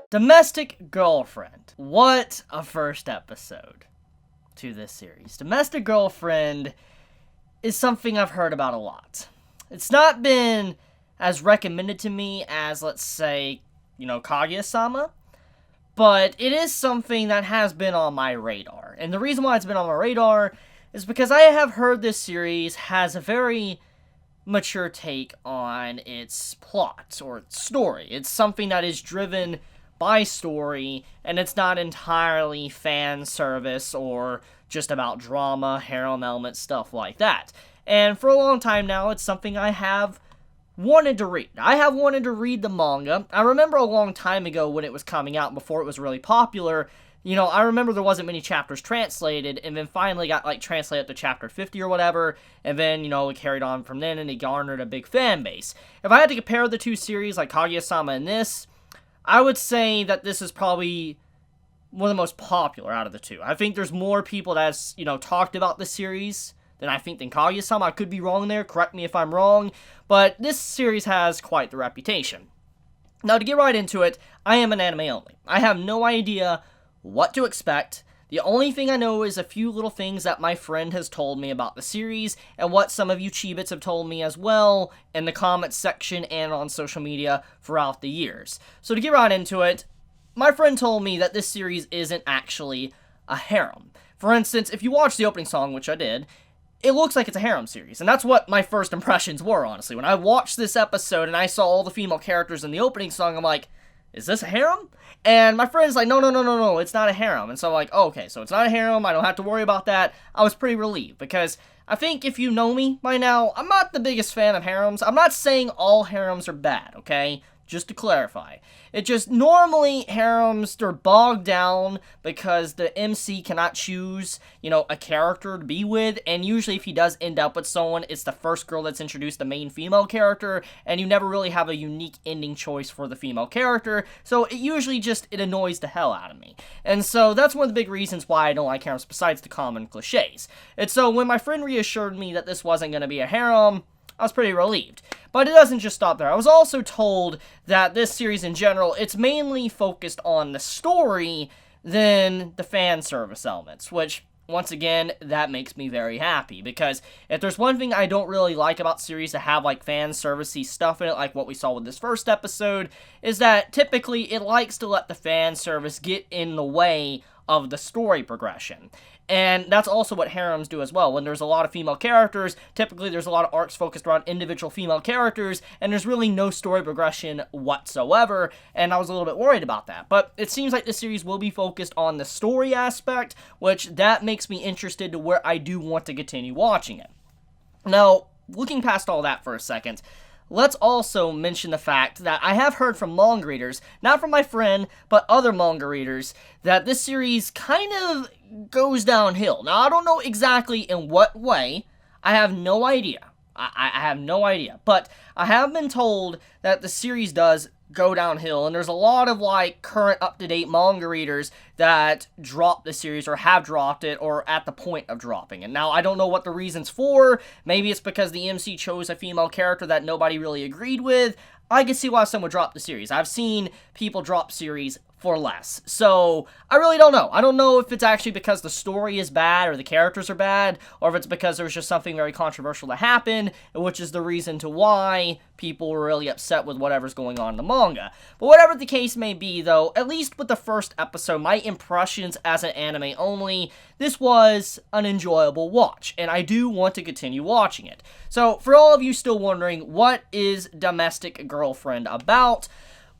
Domestic Girlfriend. What a first episode to this series. Domestic Girlfriend is something I've heard about a lot. It's not been as recommended to me as, let's say, Kaguya-sama, but it is something that has been on my radar. And the reason why it's been on my radar is because I have heard this series has a very mature take on its plot or its story. It's something that is driven by story, and it's not entirely fan service or just about drama, harem elements, stuff like that. And for a long time now, it's something I have wanted to read. I have wanted to read the manga. I remember a long time ago when it was coming out, before it was really popular, I remember there wasn't many chapters translated, and then finally got, translated up to chapter 50 or whatever, and then, it carried on from then, and it garnered a big fan base. If I had to compare the two series, like Kaguya-sama and this, I would say that this is probably one of the most popular out of the two. I think there's more people that has, talked about this series than Kaguya-sama. I could be wrong there, correct me if I'm wrong, but this series has quite the reputation. Now, to get right into it, I am an anime only. I have no idea what to expect. The only thing I know is a few little things that my friend has told me about the series, and what some of you Chibits have told me as well in the comments section and on social media throughout the years. So to get right into it, my friend told me that this series isn't actually a harem. For instance, if you watch the opening song, which I did, it looks like it's a harem series, and that's what my first impressions were, honestly. When I watched this episode and I saw all the female characters in the opening song, I'm like, is this a harem? And my friend's like, no, it's not a harem. And so I'm like, oh, okay, so it's not a harem, I don't have to worry about that. I was pretty relieved, because I think if you know me by now, I'm not the biggest fan of harems. I'm not saying all harems are bad, okay? Just to clarify. It just, normally harems, they're bogged down because the MC cannot choose, a character to be with, and usually if he does end up with someone, it's the first girl that's introduced, the main female character, and you never really have a unique ending choice for the female character, so it usually it annoys the hell out of me. And so that's one of the big reasons why I don't like harems, besides the common cliches. And so when my friend reassured me that this wasn't going to be a harem, I was pretty relieved. But it doesn't just stop there. I was also told that this series in general, it's mainly focused on the story than the fan service elements, which, once again, that makes me very happy, because if there's one thing I don't really like about series that have, fan servicey stuff in it, like what we saw with this first episode, is that typically it likes to let the fan service get in the way of the story progression. And that's also what harems do as well. When there's a lot of female characters, typically there's a lot of arcs focused around individual female characters, and there's really no story progression whatsoever, and I was a little bit worried about that. But it seems like the series will be focused on the story aspect, which that makes me interested to where I do want to continue watching it. Now, looking past all that for a second, let's also mention the fact that I have heard from manga readers, not from my friend, but other manga readers, that this series kind of goes downhill. Now, I don't know exactly in what way. I have no idea. I have no idea. But I have been told that the series does go downhill, and there's a lot of, current up-to-date manga readers that drop the series, or have dropped it, or at the point of dropping it. Now, I don't know what the reason's for. Maybe it's because the MC chose a female character that nobody really agreed with. I can see why someone would drop the series. I've seen people drop series for less. So, I really don't know. I don't know if it's actually because the story is bad or the characters are bad, or if it's because there was just something very controversial that happened, which is the reason to why people were really upset with whatever's going on in the manga. But whatever the case may be, though, at least with the first episode, my impressions as an anime only, this was an enjoyable watch, and I do want to continue watching it. So, for all of you still wondering, what is Domestic Girlfriend about?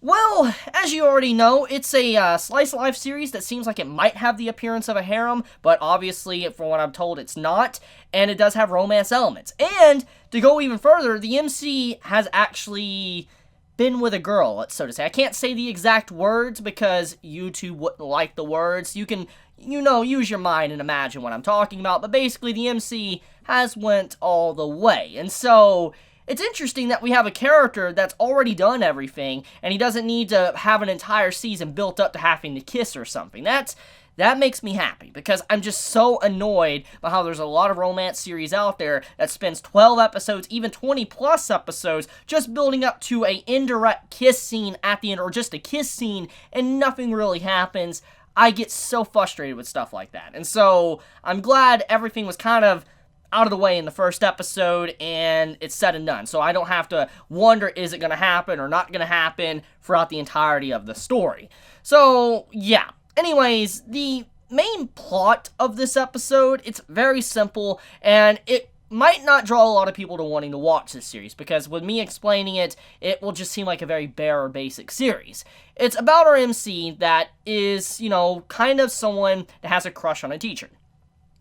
Well, as you already know, it's a slice of life series that seems like it might have the appearance of a harem, but obviously, from what I'm told, it's not, and it does have romance elements. And, to go even further, the MC has actually been with a girl, so to say. I can't say the exact words because YouTube wouldn't like the words. You can, use your mind and imagine what I'm talking about, but basically the MC has went all the way, and so it's interesting that we have a character that's already done everything, and he doesn't need to have an entire season built up to having to kiss or something. That's that makes me happy, because I'm just so annoyed by how there's a lot of romance series out there that spends 12 episodes, even 20 plus episodes, just building up to a indirect kiss scene at the end, or just a kiss scene, and nothing really happens. I get so frustrated with stuff like that. And so I'm glad everything was kind of out of the way in the first episode, and it's said and done. So I don't have to wonder, is it going to happen or not going to happen throughout the entirety of the story. So, yeah. Anyways, the main plot of this episode, it's very simple, and it might not draw a lot of people to wanting to watch this series, because with me explaining it, it will just seem like a very bare or basic series. It's about our MC that is, kind of someone that has a crush on a teacher.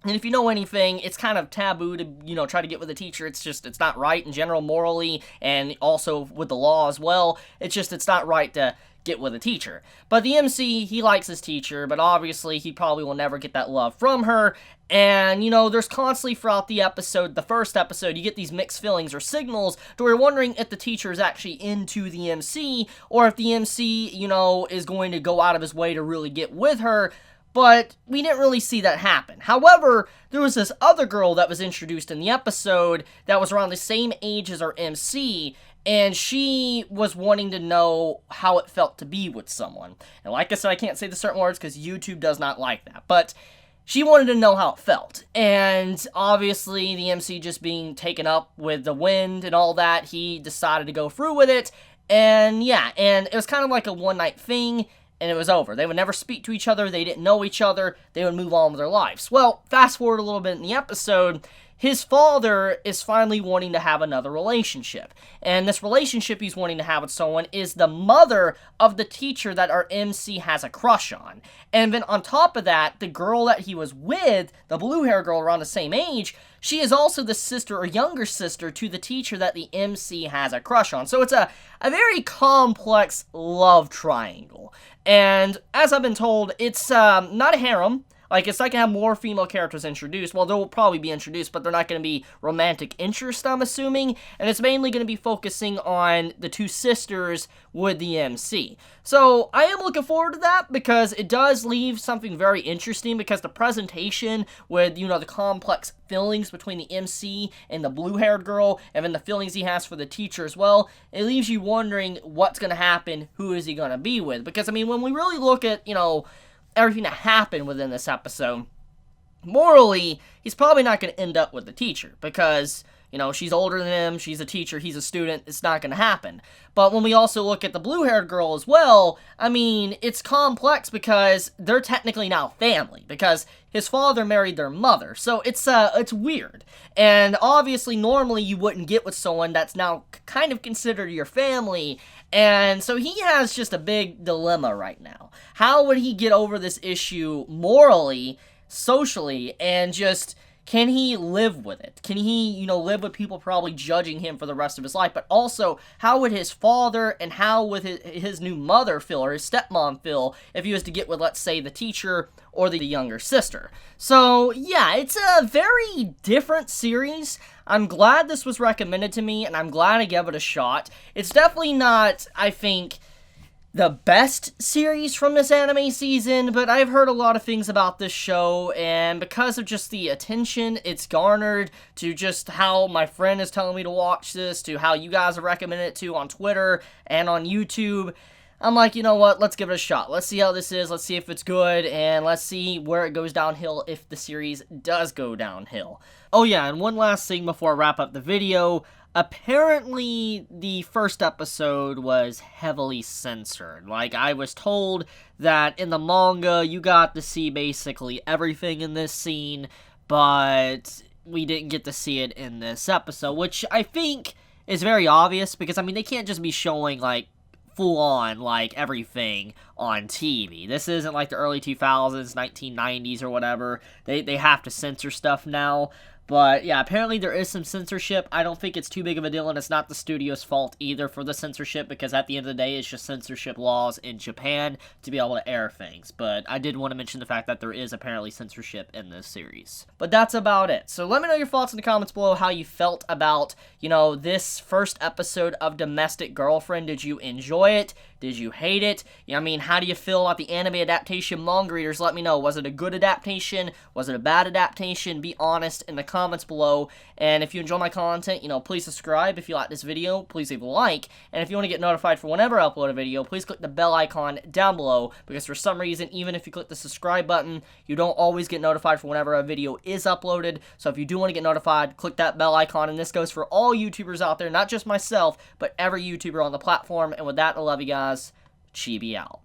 And if you know anything, it's kind of taboo to, try to get with a teacher. It's not right in general morally, and also with the law as well. It's not right to get with a teacher. But the MC, he likes his teacher, but obviously he probably will never get that love from her. And, there's constantly throughout the first episode, you get these mixed feelings or signals to where you're wondering if the teacher is actually into the MC, or if the MC, is going to go out of his way to really get with her. But we didn't really see that happen. However, there was this other girl that was introduced in the episode that was around the same age as our MC, and she was wanting to know how it felt to be with someone. And like I said, I can't say the certain words because YouTube does not like that. But she wanted to know how it felt. And obviously, the MC just being taken up with the wind and all that, he decided to go through with it. And yeah, and it was kind of like a one-night thing, and it was over. They would never speak to each other, they didn't know each other, they would move on with their lives. Well, fast forward a little bit in the episode, his father is finally wanting to have another relationship. And this relationship he's wanting to have with someone is the mother of the teacher that our MC has a crush on. And then on top of that, the girl that he was with, the blue-haired girl around the same age, she is also the sister or younger sister to the teacher that the MC has a crush on. So it's a very complex love triangle. And as I've been told, it's not a harem. Like, it's not going to have more female characters introduced. Well, they will probably be introduced, but they're not going to be romantic interest, I'm assuming. And it's mainly going to be focusing on the two sisters with the MC. So, I am looking forward to that, because it does leave something very interesting, because the presentation with, the complex feelings between the MC and the blue-haired girl, and then the feelings he has for the teacher as well, it leaves you wondering what's going to happen, who is he going to be with. Because, when we really look at, everything that happened within this episode, morally, he's probably not going to end up with the teacher, because, she's older than him, she's a teacher, he's a student, it's not going to happen. But when we also look at the blue-haired girl as well, it's complex, because they're technically now family, because his father married their mother, so it's weird. And obviously, normally you wouldn't get with someone that's now kind of considered your family, and so he has just a big dilemma right now. How would he get over this issue morally, socially, and just, can he live with it? Can he, live with people probably judging him for the rest of his life? But also, how would his father and how would his new mother feel, or his stepmom feel, if he was to get with, let's say, the teacher or the younger sister? So, yeah, it's a very different series. I'm glad this was recommended to me, and I'm glad I gave it a shot. It's definitely not, I think, the best series from this anime season, but I've heard a lot of things about this show, and because of just the attention it's garnered, to just how my friend is telling me to watch this, to how you guys have recommended it to on Twitter and on YouTube, I'm like, you know what, let's give it a shot. Let's see how this is, let's see if it's good, and let's see where it goes downhill if the series does go downhill. Oh yeah, and one last thing before I wrap up the video. Apparently, the first episode was heavily censored. Like, I was told that in the manga, you got to see basically everything in this scene, but we didn't get to see it in this episode, which I think is very obvious, because, they can't just be showing, like, full-on, like, everything on TV. This isn't like the early 2000s, 1990s, or whatever. They have to censor stuff now. But yeah, apparently there is some censorship. I don't think it's too big of a deal, and it's not the studio's fault either for the censorship, because at the end of the day, it's just censorship laws in Japan to be able to air things. But I did want to mention the fact that there is apparently censorship in this series. But that's about it. So let me know your thoughts in the comments below, how you felt about, this first episode of Domestic Girlfriend. Did you enjoy it? Did you hate it? How do you feel about the anime adaptation? Manga readers, let me know. Was it a good adaptation? Was it a bad adaptation? Be honest in the comments below. And if you enjoy my content, please subscribe. If you like this video, please leave a like. And if you want to get notified for whenever I upload a video, please click the bell icon down below, because for some reason, even if you click the subscribe button, you don't always get notified for whenever a video is uploaded. So if you do want to get notified, click that bell icon. And this goes for all YouTubers out there, not just myself, but every YouTuber on the platform. And with that, I love you guys. Chibi out.